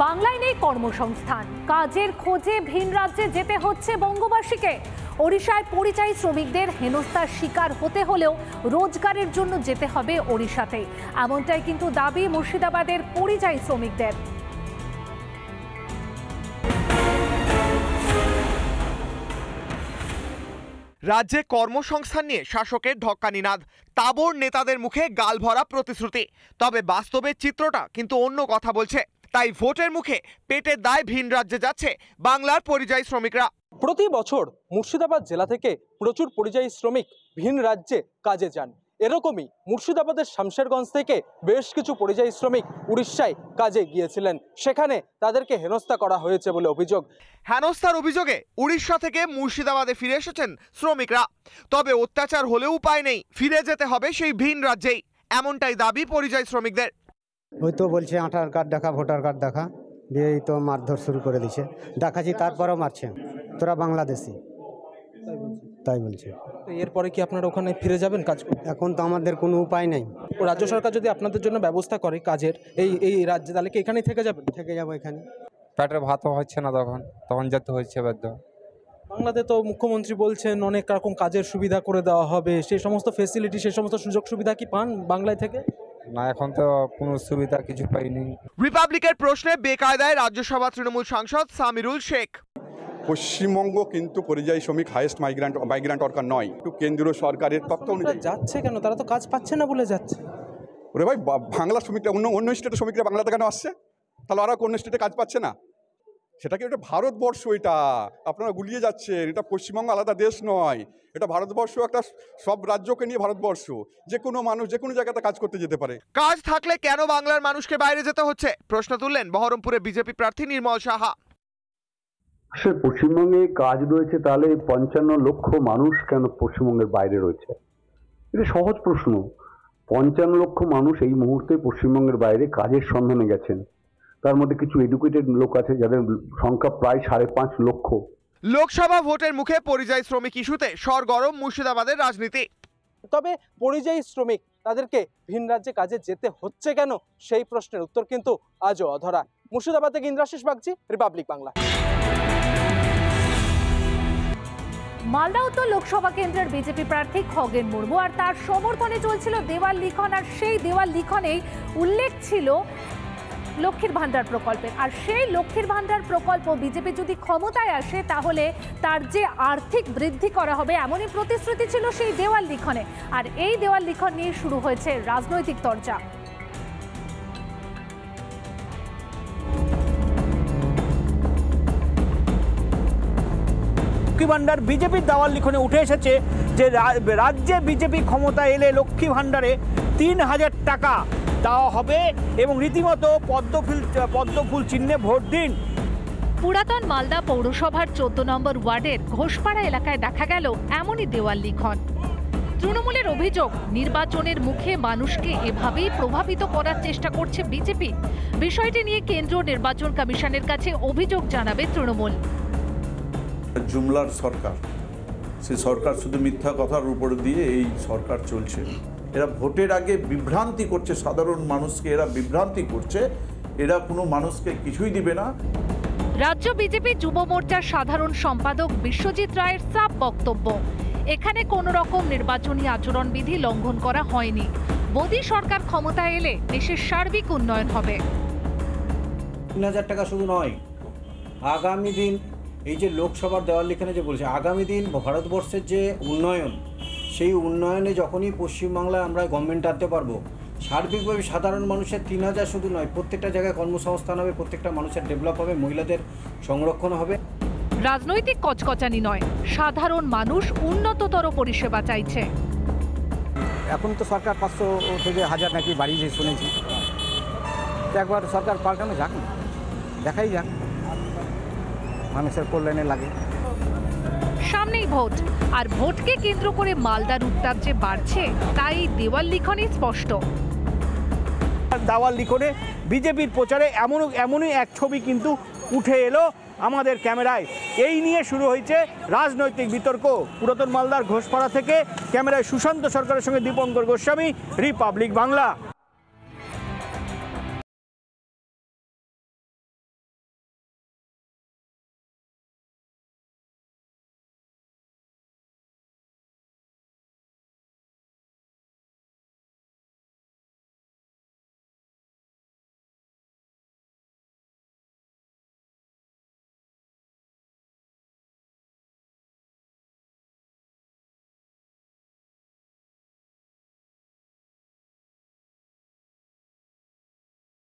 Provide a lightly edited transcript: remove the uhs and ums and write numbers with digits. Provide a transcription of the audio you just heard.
বাংলায় নেই কর্মসংস্থান, কাজের খোঁজে ভিন রাজ্যে যেতে হচ্ছে বঙ্গবাসীকে। ওড়িশায় পরিযায়ী শ্রমিকদের হেনস্থার শিকার হতে হলেও রোজগারের জন্য যেতে হবে ওড়িশাতে, এমনটাই কিন্তু দাবি মুর্শিদাবাদের পরিযায়ী শ্রমিকদের। রাজ্যে কর্মসংস্থান নিয়ে শাসকের ঢক্কানিনাদ, তাবড় নেতাদের মুখে গালভরা প্রতিশ্রুতি, তবে বাস্তবের চিত্রটা কিন্তু অন্য কথা বলছে। তাই ভোটের মুখে পেটের দায় ভিন রাজ্যে যাচ্ছে বাংলার পরিযায়ী শ্রমিকরা। প্রতি বছর মুর্শিদাবাদ জেলা থেকে প্রচুর পরিযায়ী শ্রমিক ভিন রাজ্যে কাজে যান। এরকমই মুর্শিদাবাদের শামশেরগঞ্জ থেকে বেশ কিছু পরিযায়ী শ্রমিক উড়িষ্যায় কাজে গিয়েছিলেন, সেখানে তাদেরকে হেনস্থা করা হয়েছে বলে অভিযোগ। হেনস্থার অভিযোগে উড়িষ্যা থেকে মুর্শিদাবাদে ফিরে এসেছেন শ্রমিকরা, তবে অত্যাচার হলেও উপায় নেই, ফিরে যেতে হবে সেই ভিন রাজ্যেই, এমনটাই দাবি পরিযায়ী শ্রমিকদের। ওই তো বলছে আধার কার্ড দেখা, ভোটার কার্ড দেখা, দিয়ে তো মারধর শুরু করে দিচ্ছে। দেখাচ্ছি তারপরেও মারছে, তোরা বাংলাদেশি, তাই বলছে। এরপরে কি আপনারা ওখানে ফিরে যাবেন কাজ করতে? এখন তো আমাদের কোনো উপায় নেই। রাজ্য সরকার যদি আপনাদের জন্য ব্যবস্থা করে কাজের এই রাজ্যে, তাহলে কি এখানেই থেকে যাবেন? থেকে যাবো এখানে। পেটের ভাতও হচ্ছে না, তখন যেতে হচ্ছে বাধ্য। বাংলাতে তো মুখ্যমন্ত্রী বলছেন অনেক রকম কাজের সুবিধা করে দেওয়া হবে, সেই সমস্ত ফেসিলিটি, সেই সমস্ত সুযোগ সুবিধা কি পান বাংলায় থেকে? না, এখন তো কোনো সুবিধা কিছু পাইনি। রিপাবলিকের প্রশ্নে বেকায়দায় রাজ্যসভা তৃণমূল সাংসদ সামিরুল শেখ। পশ্চিমবঙ্গ কিন্তু পরিযায়ী শ্রমিক হাইয়েস্ট মাইগ্রান্ট ওয়ার্কার নয়, একটু কেন্দ্রীয় সরকারের তথ্য অনুযায়ী যাচ্ছে কেন? তারা তো কাজ পাচ্ছে না বলে যাচ্ছে। ওরে ভাই, বাংলা শ্রমিকরা অন্য স্টেটের শ্রমিকরা বাংলাতে কেন আসছে? তাহলে ওরা কোন স্টেটে কাজ পাচ্ছে না? সেটা কি এটা ভারতবর্ষ? এটা আপনারা গুলিয়ে যাচ্ছেন। এটা পশ্চিমবঙ্গ আলাদা দেশ নয়, এটা ভারতবর্ষ, একটা সব রাজ্যকে নিয়ে ভারতবর্ষ। যে কোনো মানুষ যে কোনো জায়গাতে কাজ করতে যেতে পারে। কাজ থাকলে কেন বাংলার মানুষকে বাইরে যেতে হচ্ছে, প্রশ্ন তুললেন বহরমপুরে বিজেপি প্রার্থী নির্মল সাহা। পশ্চিমবঙ্গে কাজ রয়েছে, তাহলে 55 লক্ষ মানুষ কেন পশ্চিমবঙ্গের বাইরে রয়েছে? এটা সহজ প্রশ্ন। 55 লক্ষ মানুষ এই মুহূর্তে পশ্চিমবঙ্গের বাইরে কাজের সন্ধানে গেছেন। তার মধ্যে কিছু এডুকেটেড লোক আছে যাদের সংখ্যা প্রায় 5.5 লক্ষ। লোকসভা ভোটের মুখে পরিযায়ী শ্রমিক ইস্যুতে সরগরম মুর্শিদাবাদের রাজনীতি। তবে পরিযায়ী শ্রমিক তাদেরকে ভিন রাজ্যে কাজে যেতে হচ্ছে কেন, সেই প্রশ্নের উত্তর কিন্তু আজও অধরা। মুর্শিদাবাদ থেকে ইন্দ্রাশিস বাগচি, রিপাবলিক বাংলা। মালদা উত্তর লোকসভা কেন্দ্রের বিজেপি প্রার্থী খগেন মুর্মু, আর তার সমর্থনে চলছিল দেওয়াল লিখন, আর সেই দেওয়াল লিখনেই উল্লেখ ছিল লক্ষ্মীর ভান্ডার প্রকল্পের। আর সেই লক্ষ্মীর ভান্ডার প্রকল্প বিজেপি যদি ক্ষমতায় আসে তাহলে তার যে আর্থিক বৃদ্ধি করা হবে, এমনই প্রতিশ্রুতি ছিল সেই দেওয়াল লিখনে। আর এই দেওয়াল লিখন নিয়ে শুরু হয়েছে রাজনৈতিক চর্চা। লক্ষ্মী ভান্ডার বিজেপির দেওয়াল লিখনে উঠে এসেছে যে রাজ্যে বিজেপি ক্ষমতা এলে লক্ষ্মী ভান্ডারে 3000 টাকা দেওয়া হবে এবং রীতিমতো পদ্মফুল চিহ্নে ভোট দিন। পুরাতন মালদা পৌরসভার 14 নম্বর ওয়ার্ডের ঘোষপাড়া এলাকায় দেখা গেল এমনই দেওয়াল লিখন। তৃণমূলের অভিযোগ, নির্বাচনের মুখে মানুষকে এভাবেই প্রভাবিত করার চেষ্টা করছে বিজেপি। বিষয়টি নিয়ে কেন্দ্রীয় নির্বাচন কমিশনের কাছে অভিযোগ জানাবে তৃণমূল। জুমলার সরকার, সেই সরকার শুধু মিথ্যা কথার উপর দিয়ে এই সরকার চলছে। এরা ভোটের আগে বিভ্রান্তি করছে, সাধারণ মানুষকে এরা বিভ্রান্তি করছে, এরা কোনো মানুষকে কিছুই দিবে না। রাজ্য বিজেপি যুব মোর্চার সাধারণ সম্পাদক বিশ্বজিৎ রায়ের সাফ বক্তব্য, এখানে কোনো রকম নির্বাচনী আচরণবিধি লঙ্ঘন করা হয়নি। মোদী সরকার ক্ষমতায় এলে দেশের সার্বিক উন্নয়ন হবে। 3000 টাকা শুধু নয়, আগামী দিন এই যে লোকসভার দেওয়াল লিখনে যে বলছে, আগামী দিন ভারতবর্ষের যে উন্নয়ন, সেই উন্নয়নে যখনই পশ্চিমবাংলায় আমরা গভর্নমেন্ট আনতে পারবো, সার্বিকভাবে সাধারণ মানুষের 3000 শুধু নয়, প্রত্যেকটা জায়গায় কর্মসংস্থান হবে, প্রত্যেকটা মানুষের ডেভেলপ হবে, মহিলাদের সংরক্ষণ হবে। রাজনৈতিক কচকচানি নয়, সাধারণ মানুষ উন্নততর পরিষেবা চাইছে। এখন তো সরকার 500 থেকে 1000 নাকি বাড়িয়ে শুনেছি, একবার সরকার পাল্টানো যাক না, দেখাই যাক, মানুষের কল্যাণে লাগে। সামনেই ভোট, আর ভোটকে কেন্দ্র করে মালদার উত্তাপ যে বাড়ছে তাই দেওয়াল লিখনে স্পষ্ট। দেওয়াল লিখনে বিজেপির প্রচারে এমনই এক ছবি কিন্তু উঠে এলো আমাদের ক্যামেরায়। এই নিয়ে শুরু হয়েছে রাজনৈতিক বিতর্ক। পুরাতন মালদার ঘোষপাড়া থেকে ক্যামেরায় সুশান্ত সরকারের সঙ্গে দীপঙ্কর গোস্বামী, রিপাবলিক বাংলা।